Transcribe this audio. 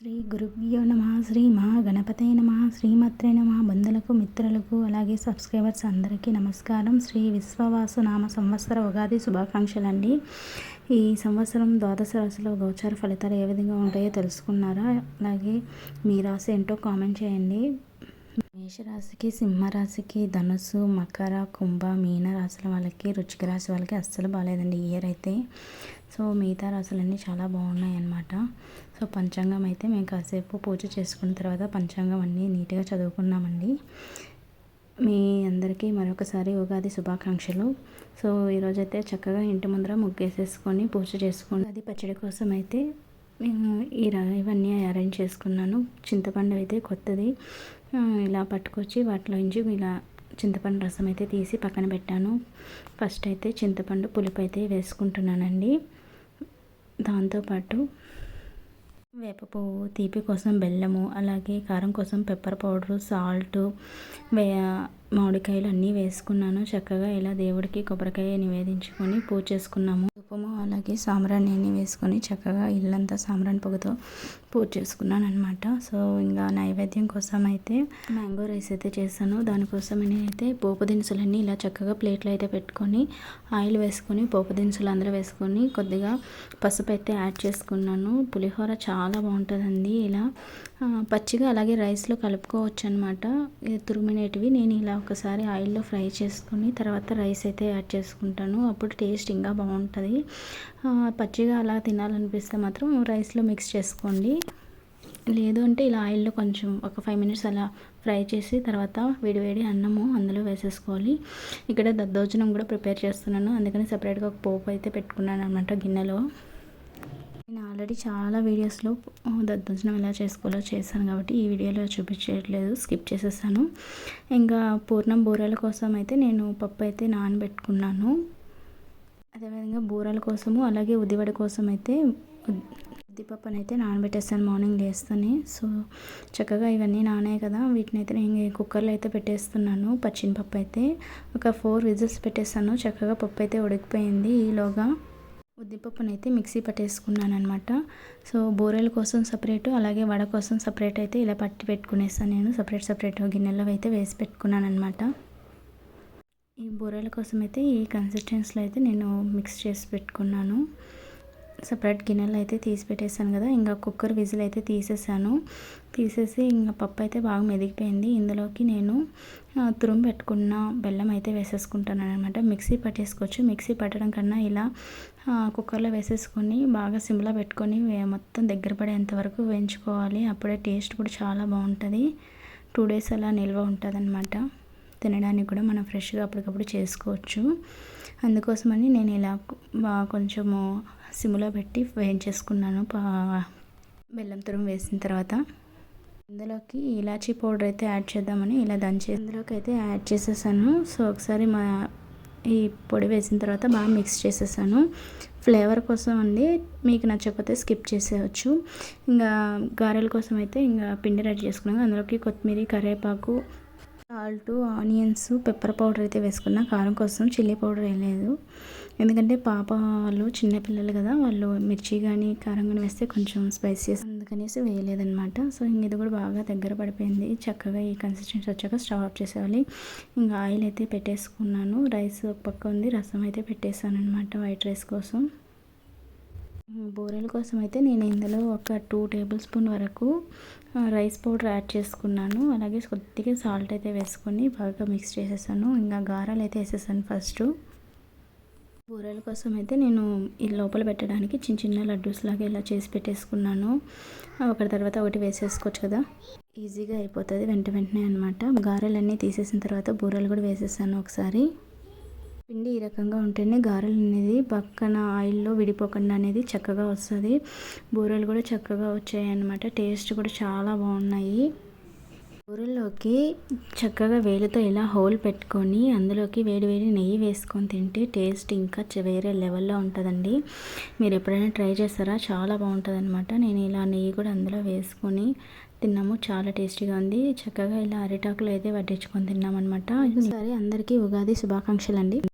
శ్రీ గురుభ్యో నమ శ్రీ మహాగణపతయ నమ శ్రీమాత్రే నమ బంధువులకు మిత్రులకు అలాగే సబ్స్క్రైబర్స్ అందరికీ నమస్కారం. శ్రీ విశ్వవాసు నామ సంవత్సర ఉగాది శుభాకాంక్షలండి. ఈ సంవత్సరం ద్వాదశ రాశిలో గోచార ఫలితాలు ఏ విధంగా ఉంటాయో తెలుసుకున్నారా? అలాగే మీ రాశి ఏంటో కామెంట్ చేయండి. మేషరాశికి, సింహరాశికి, ధనుసు, మకర, కుంభ, మీన రాశుల వాళ్ళకి, వృశ్చిక రాశి వాళ్ళకి అస్సలు బాగాలేదండి ఈ ఇయర్ అయితే. సో మిగతా రాశులన్నీ చాలా బాగున్నాయి అన్నమాట. సో పంచాంగం అయితే మేము కాసేపు పూజ చేసుకున్న తర్వాత పంచాంగం అన్నీ నీట్గా చదువుకున్నామండి. మీ అందరికీ మరొకసారి ఉగాది శుభాకాంక్షలు. సో ఈరోజైతే చక్కగా ఇంటి ముందర ముగ్గేసేసుకొని పూజ చేసుకొని అది పచ్చడి కోసం అయితే నేను ఇవన్నీ అరేంజ్ చేసుకున్నాను. చింతపండు అయితే కొత్తది ఇలా పట్టుకొచ్చి వాటిలో నుంచి ఇలా చింతపండు రసం అయితే తీసి పక్కన పెట్టాను. ఫస్ట్ అయితే చింతపండు పులుపు అయితే వేసుకుంటున్నానండి. దాంతోపాటు వేప పువ్వు, తీపి కోసం బెల్లము, అలాగే కారం కోసం పెప్పర్ పౌడరు, సాల్టు, మామిడికాయలు అన్నీ వేసుకున్నాను. చక్కగా ఇలా దేవుడికి కొబ్బరికాయ నివేదించుకొని పూజ చేసుకున్నాము. ధూపము అలాగే సాంబ్రాణి వేసుకొని చక్కగా ఇల్లంతా సాంబ్రాణి పొగతో పూజ చేసుకున్నాను అనమాట. సో ఇంకా నైవేద్యం కోసం అయితే మ్యాంగో రైస్ అయితే చేశాను. దానికోసం నేనైతే పోపు దినుసులన్నీ ఇలా చక్కగా ప్లేట్లో అయితే పెట్టుకొని ఆయిల్ వేసుకొని పోపు దినుసులు అందరూ వేసుకొని కొద్దిగా పసుపు అయితే యాడ్ చేసుకున్నాను. పులిహోర చాలా బాగుంటుందండి. ఇలా పచ్చిగా అలాగే రైస్లో కలుపుకోవచ్చు అనమాట. తురిమినేటివి నేను ఇలా ఒకసారి ఆయిల్లో ఫ్రై చేసుకుని తర్వాత రైస్ అయితే యాడ్ చేసుకుంటాను. అప్పుడు టేస్ట్ ఇంకా బాగుంటుంది. పచ్చిగా అలా తినాలనిపిస్తే మాత్రం రైస్లో మిక్స్ చేసుకోండి. లేదు అంటే ఇలా ఆయిల్లో కొంచెం ఒక 5 minutes అలా ఫ్రై చేసి తర్వాత వేడివేడి అన్నము అందులో వేసేసుకోవాలి. ఇక్కడ దద్దోజనం కూడా ప్రిపేర్ చేస్తున్నాను. అందుకని సపరేట్గా ఒక పోపు అయితే పెట్టుకున్నాను అనమాట గిన్నెలో. నేను ఆల్రెడీ చాలా వీడియోస్లో దద్దోజనం ఎలా చేసుకోవాలో చేశాను కాబట్టి ఈ వీడియోలో చూపించట్లేదు, స్కిప్ చేసేసాను. ఇంకా పూర్ణం బూరెల కోసం అయితే నేను పప్పు అయితే నానబెట్టుకున్నాను. అదేవిధంగా బూరెల కోసము అలాగే ఉద్దివడ కోసం అయితే ఉద్దిపప్పును అయితే నానబెట్టేస్తాను మార్నింగ్ లేస్తూనే. సో చక్కగా ఇవన్నీ నానాయి కదా, వీటిని అయితే నేను కుక్కర్లో అయితే పెట్టేస్తున్నాను. పప్పు అయితే ఒక 4 విజిల్స్ పెట్టేస్తాను. చక్కగా పప్పు అయితే ఉడికిపోయింది. ఈలోగా ఉద్దిపప్పును అయితే మిక్సీ పట్టేసుకున్నాను అనమాట. సో బూరెల కోసం సపరేటు అలాగే వడ కోసం సపరేట్ అయితే ఇలా పట్టి పెట్టుకునేస్తాను. నేను సపరేట్ గిన్నెలో అయితే వేసి పెట్టుకున్నాను అనమాట. ఈ బూరెల కోసం అయితే ఈ కన్సిస్టెన్సీలో అయితే నేను మిక్స్ చేసి పెట్టుకున్నాను. సపరేట్ గిన్నెలో అయితే తీసి పెట్టేసాను కదా. ఇంకా కుక్కర్ విజిల్ అయితే తీసేసి ఇంకా పప్పు అయితే బాగా మెదిగిపోయింది. ఇందులోకి నేను తురుము పెట్టుకున్న బెల్లం అయితే వేసేసుకుంటాను అనమాట. మిక్సీ పట్టేసుకోవచ్చు. మిక్సీ పట్టడం కన్నా ఇలా కుక్కర్లో వేసేసుకొని బాగా సిమ్లో పెట్టుకొని మొత్తం దగ్గర పడేంత వరకు వేయించుకోవాలి. అప్పుడే టేస్ట్ కూడా చాలా బాగుంటుంది. 2 days అలా నిల్వ ఉంటుంది అనమాట. తినడానికి కూడా మనం ఫ్రెష్గా అప్పటికప్పుడు చేసుకోవచ్చు. అందుకోసమని నేను ఇలా కొంచెము సిమ్లో పెట్టి వేయించేసుకున్నాను. బెల్లం తురుము వేసిన తర్వాత ఇందులోకి ఇలాచీ పౌడర్ అయితే యాడ్ చేద్దామని ఇలా ఇందులోకి అయితే యాడ్ చేసేసాను. సో ఒకసారి ఈ పొడి వేసిన తర్వాత బాగా మిక్స్ చేసేసాను. ఫ్లేవర్ కోసం అండి, మీకు నచ్చకపోతే స్కిప్ చేసేయచ్చు. ఇంకా గారెల కోసం అయితే ఇంకా పిండి రెడీ చేసుకున్నాను. అందులోకి కొత్తిమీర, కరివేపాకు, సాల్ట్, ఆనియన్స్, పెప్పర్ పౌడర్ అయితే వేసుకున్నా. కారం కోసం చిల్లీ పౌడర్ వేయలేదు, ఎందుకంటే వాళ్ళు చిన్నపిల్లలు కదా, వాళ్ళు మిర్చి కానీ కారం కానీ వేస్తే కొంచెం స్పైసీస్ అందుకనేసి వేయలేదన్నమాట. సో ఇంక ఇది కూడా బాగా దగ్గర పడిపోయింది. చక్కగా ఈ కన్సిస్టెన్సీ వచ్చాక స్టవ్ ఆఫ్ చేసేయాలి. ఇంకా ఆయిల్ అయితే పెట్టేసుకున్నాను. రైస్ ఒక పక్క ఉంది, రసం అయితే పెట్టేసాను అనమాట వైట్ రైస్ కోసం. బూరెల కోసం అయితే నేను ఇందులో ఒక 2 tablespoon వరకు రైస్ పౌడర్ యాడ్ చేసుకున్నాను. అలాగే కొద్దిగా సాల్ట్ అయితే వేసుకొని బాగా మిక్స్ చేసేసాను. ఇంకా గారాలు అయితే వేసేసాను ఫస్ట్. బూరెల కోసం అయితే నేను ఈ లోపల పెట్టడానికి చిన్న లడ్డూస్ లాగా ఇలా చేసి పెట్టేసుకున్నాను. ఒకటి తర్వాత ఒకటి వేసేసుకోవచ్చు కదా, ఈజీగా అయిపోతుంది వెంటనే అనమాట. గారెలన్నీ తీసేసిన తర్వాత బూరెలు కూడా వేసేసాను ఒకసారి. పిండి ఈ రకంగా ఉంటేనే గారెలు అనేది పక్కన ఆయిల్లో విడిపోకుండా అనేది చక్కగా వస్తుంది. బూరెలు కూడా చక్కగా వచ్చాయి అన్నమాట. టేస్ట్ కూడా చాలా బాగున్నాయి. బూరెల్లోకి చక్కగా వేలుతో ఇలా హోల్ పెట్టుకొని అందులోకి వేడివేడి నెయ్యి వేసుకొని తింటే టేస్ట్ ఇంకా వేరే లెవెల్లో ఉంటుందండి. మీరు ఎప్పుడైనా ట్రై చేస్తారా? చాలా బాగుంటుంది అనమాట. నేను ఇలా నెయ్యి కూడా అందులో వేసుకొని తిన్నాము. చాలా టేస్టీగా ఉంది. చక్కగా ఇలా అరిటాకులో అయితే వడ్డించుకొని తిన్నామన్నమాట. ఈసారి అందరికీ ఉగాది శుభాకాంక్షలు అండి.